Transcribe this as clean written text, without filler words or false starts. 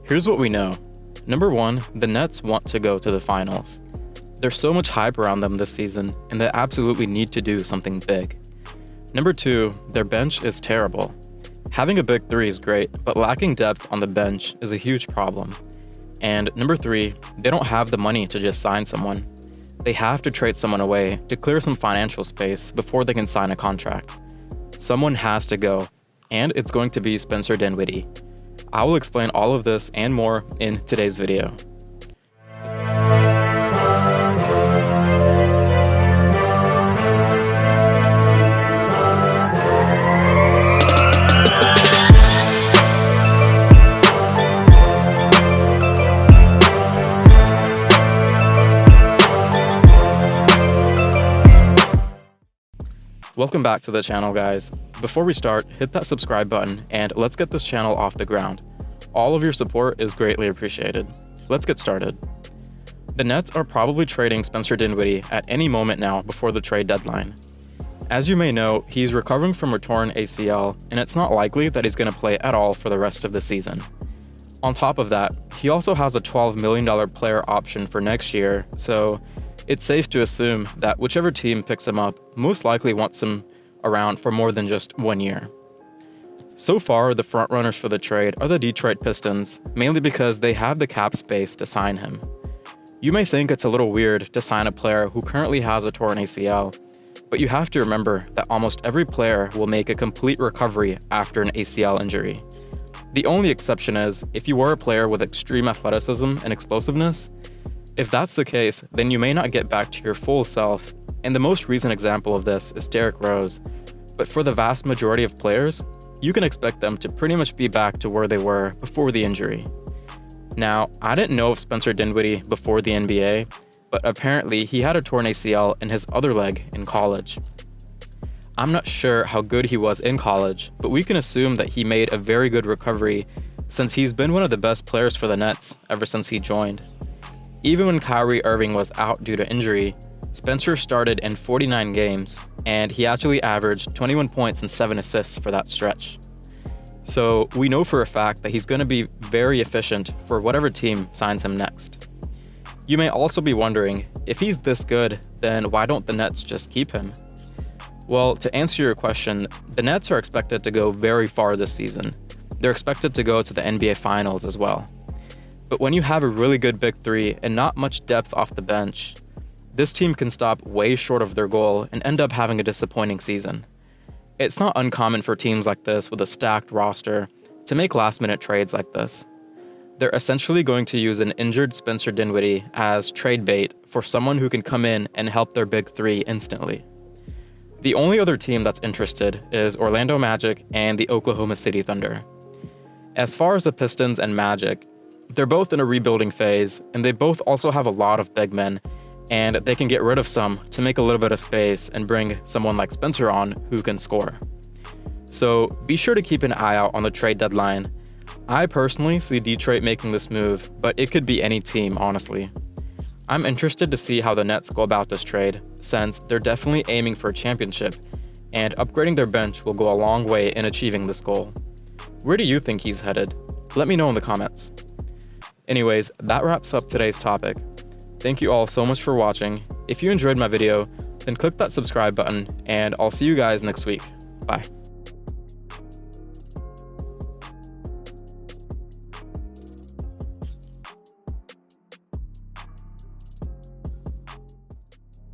Here's what we know. Number 1, the Nets want to go to the finals. There's so much hype around them this season, and they absolutely need to do something big. Number 2, their bench is terrible. Having a big three is great, but lacking depth on the bench is a huge problem. And number 3, they don't have the money to just sign someone. They have to trade someone away to clear some financial space before they can sign a contract. Someone has to go, and it's going to be Spencer Dinwiddie. I will explain all of this and more in today's video. Welcome back to the channel, guys. Before we start, hit that subscribe button and let's get this channel off the ground. All of your support is greatly appreciated. Let's get started. The Nets are probably trading Spencer Dinwiddie at any moment now before the trade deadline. As you may know, he's recovering from a torn ACL, and it's not likely that he's going to play at all for the rest of the season. On top of that, he also has a $12 million player option for next year, so it's safe to assume that whichever team picks him up most likely wants him around for more than just 1 year. So far, the frontrunners for the trade are the Detroit Pistons, mainly because they have the cap space to sign him. You may think it's a little weird to sign a player who currently has a torn ACL, but you have to remember that almost every player will make a complete recovery after an ACL injury. The only exception is if you are a player with extreme athleticism and explosiveness. If that's the case, then you may not get back to your full self, and the most recent example of this is Derrick Rose. But for the vast majority of players, you can expect them to pretty much be back to where they were before the injury. Now, I didn't know of Spencer Dinwiddie before the NBA, but apparently he had a torn ACL in his other leg in college. I'm not sure how good he was in college, but we can assume that he made a very good recovery since he's been one of the best players for the Nets ever since he joined. Even when Kyrie Irving was out due to injury, Spencer started in 49 games, and he actually averaged 21 points and 7 assists for that stretch. So we know for a fact that he's going to be very efficient for whatever team signs him next. You may also be wondering, if he's this good, then why don't the Nets just keep him? Well, to answer your question, the Nets are expected to go very far this season. They're expected to go to the NBA Finals as well. But when you have a really good big three and not much depth off the bench, this team can stop way short of their goal and end up having a disappointing season. It's not uncommon for teams like this with a stacked roster to make last-minute trades like this. They're essentially going to use an injured Spencer Dinwiddie as trade bait for someone who can come in and help their big three instantly. The only other team that's interested is Orlando Magic and the Oklahoma City Thunder. As far as the Pistons and Magic, they're both in a rebuilding phase, and they both also have a lot of big men, and they can get rid of some to make a little bit of space and bring someone like Spencer on who can score. So be sure to keep an eye out on the trade deadline. I personally see Detroit making this move, but it could be any team, honestly. I'm interested to see how the Nets go about this trade, since they're definitely aiming for a championship, and upgrading their bench will go a long way in achieving this goal. Where do you think he's headed? Let me know in the comments. Anyways, that wraps up today's topic. Thank you all so much for watching. If you enjoyed my video, then click that subscribe button, and I'll see you guys next week. Bye.